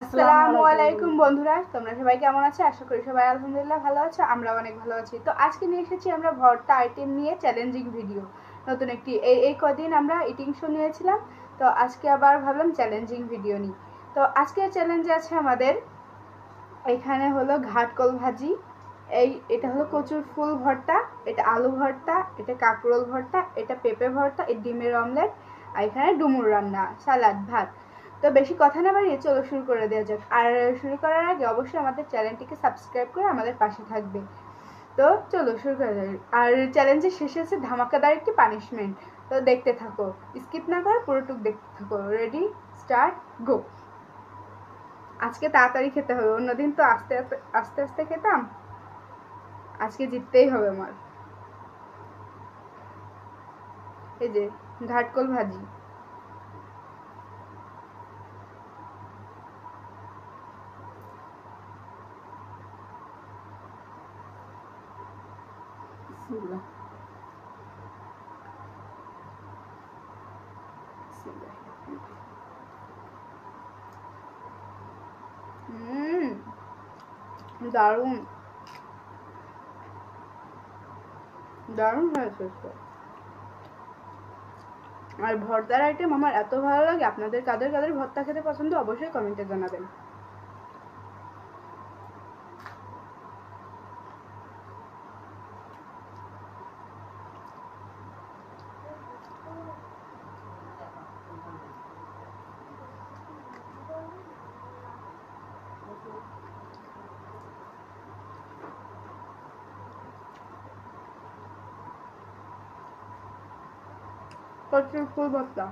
আসসালামু আলাইকুম বন্ধুরা, তোমরা সবাই কেমন আছো? আশা করি সবাই আলহামদুলিল্লাহ ভালো আছো। আমরা অনেক ভালো আছি। তো আজকে নিয়ে এসেছি আমরা ভর্তা আইটেম নিয়ে চ্যালেঞ্জিং ভিডিও। নতুন একটি এই কদিন আমরা ইটিং শো নিয়েছিলাম, তো আজকে আবার ভাবলাম চ্যালেঞ্জিং ভিডিও নিই। তো আজকের চ্যালেঞ্জে আছে আমাদের এখানে হলো ঘাটকল ভাজি, এটা হলো কচুর ফুল ভর্তা, এটা আলু ভর্তা, এটা কাঁকরোল ভর্তা, এটা পেঁপে ভর্তা, এই ডিমের অমলেট, আর এখানে ডুমুর রান্না, সালাদ, ভাত। তো বেশি কথা না বাড়িয়ে চলো শুরু করে দেওয়া যাক। আর শুরু করার আগে অবশ্যই আমাদের চ্যানেলটিকে সাবস্ক্রাইব করে আমাদের পাশে থাকবে। তো চলো শুরু করা যাক। আর চ্যালেঞ্জের শেষে আছে ধামাকাদার একটি পানিশমেন্ট। তো দেখতে থাকো, স্কিপ না করে পুরোটুক দেখতে থাকো। রেডি, স্টার্ট, গো। আজকে তাড়াতাড়ি খেতে হবে, অন্যদিন তো আস্তে আস্তে আস্তে খেতাম। আজকে জিততেই হবে আমার। এই যে ঘাটকল ভাজি, দারুণ দারুণ হয়েছে। আর ভর্তার আইটেম আমার এত ভালো লাগে। আপনাদের কাদের কাদের ভর্তা খেতে পছন্দ অবশ্যই কমেন্টে জানাবেন। কচুর ফুল ভর্তা,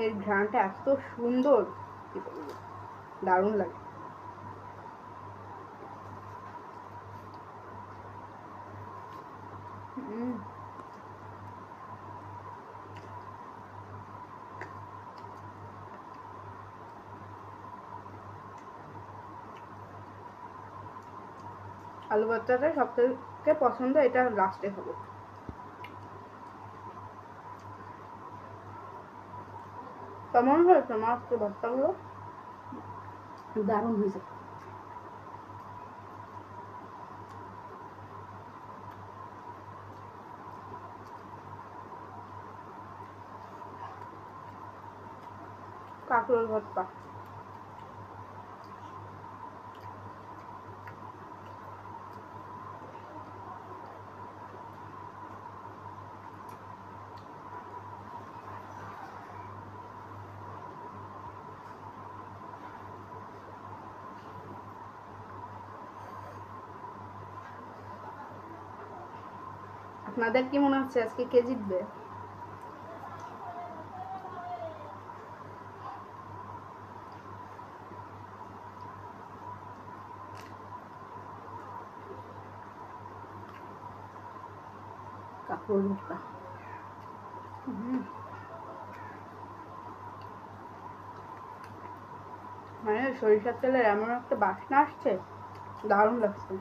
এর ঘ্রাণটা এত সুন্দর, দারুণ লাগে। আলু ভর্তাটা সব থেকে পছন্দ, এটা লাস্টে হবে। কেমন হয়েছে আমার আজকে ভর্তাগুলো? দারুণ হয়েছে। কাঁকরোল ভর্তা, আপনাদের কি মনে হচ্ছে আজকে কে জিতবে? কাঁকরোল ভর্তা মানে সরিষার তেলের এমন একটা বাসনা আসছে, দারুণ লাগছে।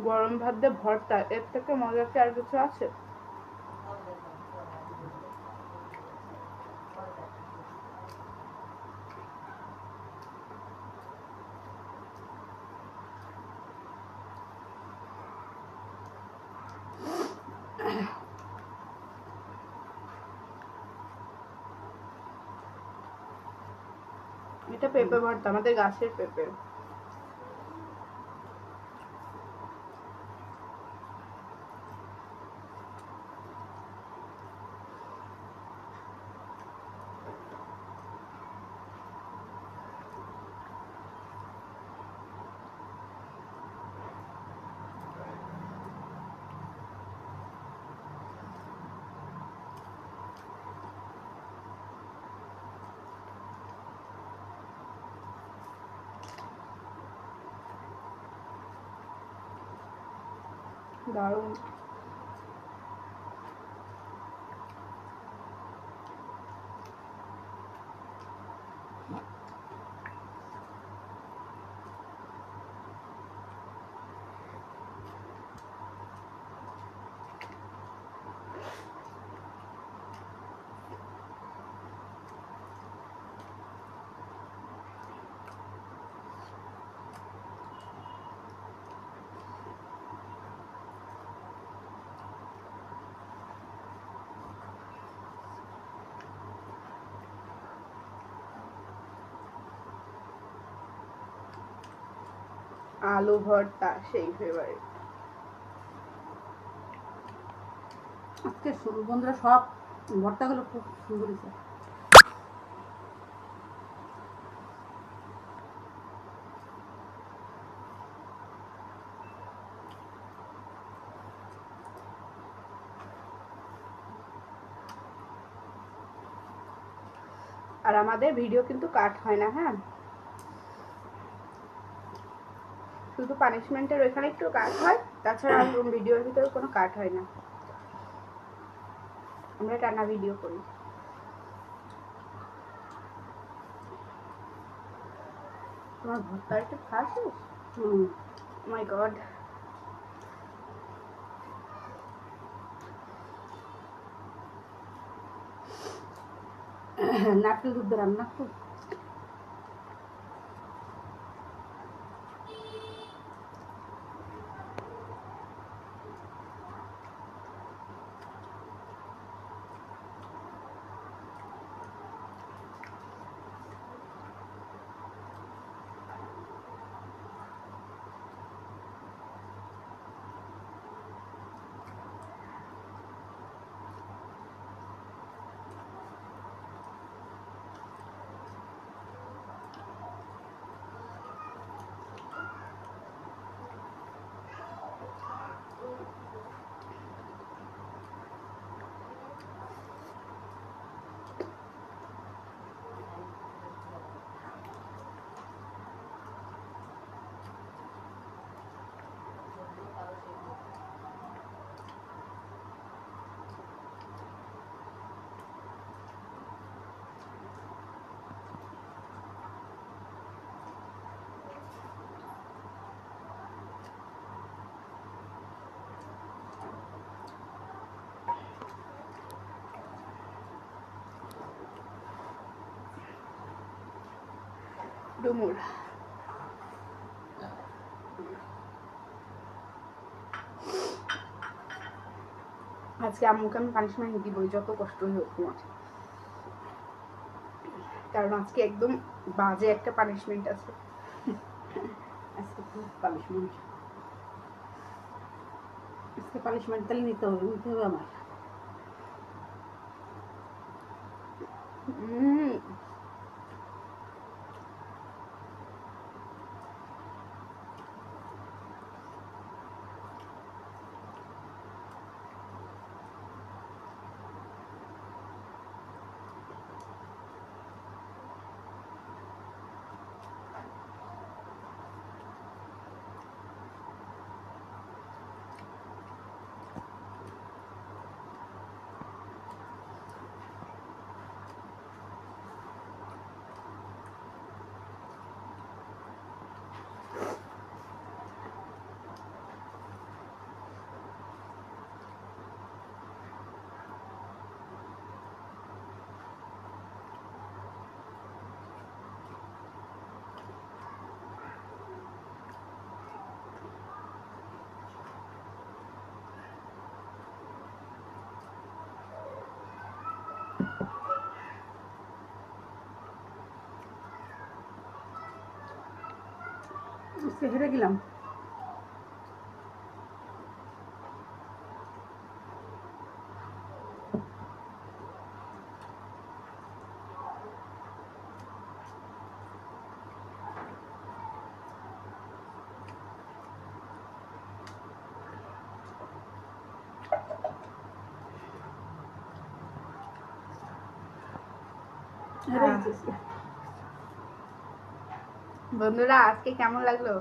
গরম ভাত দিয়ে ভর্তা, এর থেকে মজার কি আর কিছু আছে? এটা পেঁপে ভর্তা, আমাদের গাছের পেঁপে। দারুণ। আলু ভর্তা সেই ফেভারিট। আজকে বন্ধুরা সব ভর্তাগুলো খুব সুন্দর হয়েছে। আর আমাদের ভিডিও কিন্তু কাট হয় না, হ্যাঁ, শুধু পানিশমেন্টের ওইখানে একটু কাট হয়, তাছাড়া ভিডিওর ভিতরে কোনো কাট হয় না, আমরা টানা ভিডিও করি। তোমার ভর্তা একটু খাস? মাই গড। নারকেল দুধ রান্না তো। ডুমুর। আজকে আম্মুকে আমি পানিশমেন্ট দিবই, যত কষ্টই হোক তোমার, কারণ আজকে একদম বাজে একটা পানিশমেন্ট আছে। আজকে খুব পানিশমেন্ট, আজকে পানিশমেন্ট তাহলে নিতে হবে আমার। আজকে হেরে গেলাম। হেরে গেছি আজকে। বন্ধুরা আজকে কেমন লাগলো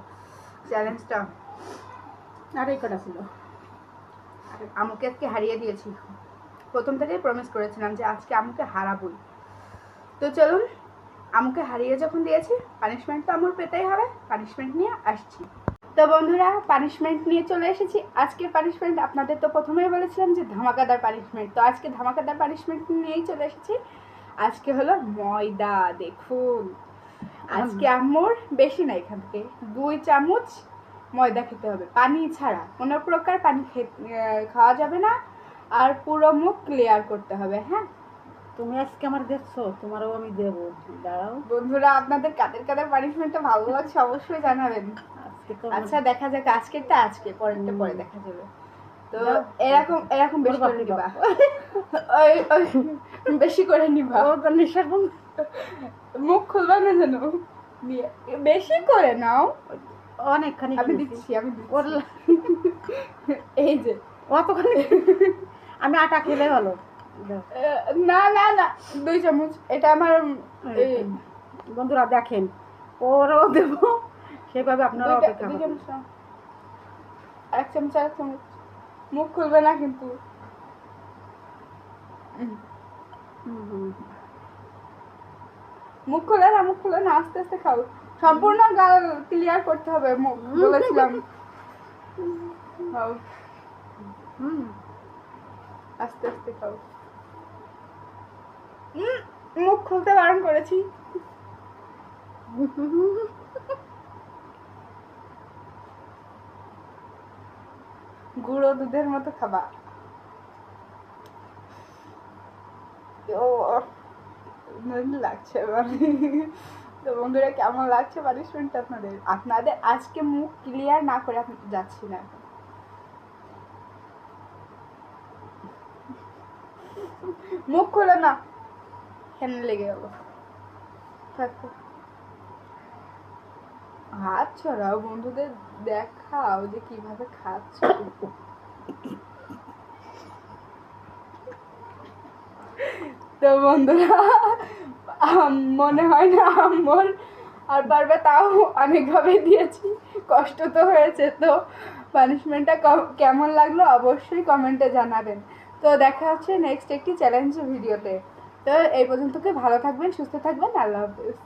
চ্যালেঞ্জটা? আর এই কটা ছিল। আমুকে আজকে হারিয়ে দিয়েছি। প্রথম থেকেই প্রমিস করেছিলাম যে আজকে আমুকে হারাবই। তো চলুন, আমুকে হারিয়ে যখন দিয়েছি, পানিশমেন্ট তো আমুর পেতেই হবে। পানিশমেন্ট নিয়ে আসছি। তো বন্ধুরা, পানিশমেন্ট নিয়ে চলে এসেছি। আজকের পানিশমেন্ট আপনাদের তো প্রথমেই বলেছিলাম যে ধামাকাদার পানিশমেন্ট। তো আজকে ধামাকাদার পানিশমেন্ট নিয়েই চলে এসেছি। আজকে হলো ময়দা। দেখুন, আজকে আম্মুর বেশি না, এখান থেকে 2 চামচ ময়দা খেতে হবে, পানি ছাড়া। কোনো প্রকার পানি খাওয়া যাবে না। আর পুরো মুখ ক্লিয়ার করতে হবে। হ্যাঁ তুমি আজকে আমার দেখছো, তোমারও আমি দেবো। দাঁড়াও, বন্ধুরা, আপনাদের কাদের কাদের পানিশমেন্টটা ভালো লাগছে অবশ্যই জানাবেন। আজকে তো আচ্ছা দেখা যাক, আজকেরটা আজকে, পরেরটা পরে দেখা যাবে। তো দাও। এরকম এরকম বেশি করে বাপরে নিবা। বাপ। ওই ওই বেশি করে নিবা। ও তো নিঃশ্বাস বন্ধ। মুখ খুলবা না যেন। বেশি করে নাও। অনেকখানি আমি খেয়েছি। দিচ্ছি, আমি দিচ্ছি। ওর- এই যে অতখানি আমি আটা খেলে ভালো। দাও। না না না, 2 চামচ। এটা আমার বন্ধুরা দেখেন, ওরও দেবো, সেভাবে আপনারা অপেক্ষা 2 করুন। চামচ নাও। 1 চামচ, 1 চামচ। মুখ খুলবে না কিন্তু। মুখ খুলে না, মুখ খুলে না, আস্তে আস্তে খাও। সম্পূর্ণ গাল ক্লিয়ার করতে হবে, মুখ বলেছিলাম। খাও, আস্তে আস্তে খাও। মুখ খুলতে বারণ করেছি। গুঁড়ো দুধের মতো খাবা। ও লাগছে এবার। তো বন্ধুরা, কেমন লাগছে পানিশমেন্ট আপনাদের? আপনাদের আজকে মুখ ক্লিয়ার না করে আমি যাচ্ছি না। মুখ খোলো না, কেন লেগে গেল। হাত ছড়াও, বন্ধুদের দেখাও যে কিভাবে খাচ্ছ। তো বন্ধুরা, মনে হয় না আম্মুর আর পারবে, তাও অনেকভাবে দিয়েছি, কষ্ট তো হয়েছে। তো পানিশমেন্টটা কেমন লাগলো অবশ্যই কমেন্টে জানাবেন। তো দেখা হচ্ছে নেক্সট একটি চ্যালেঞ্জ ভিডিওতে। তো এই পর্যন্ত ভালো থাকবেন, সুস্থ থাকবেন। আল্লাহ হাফিজ।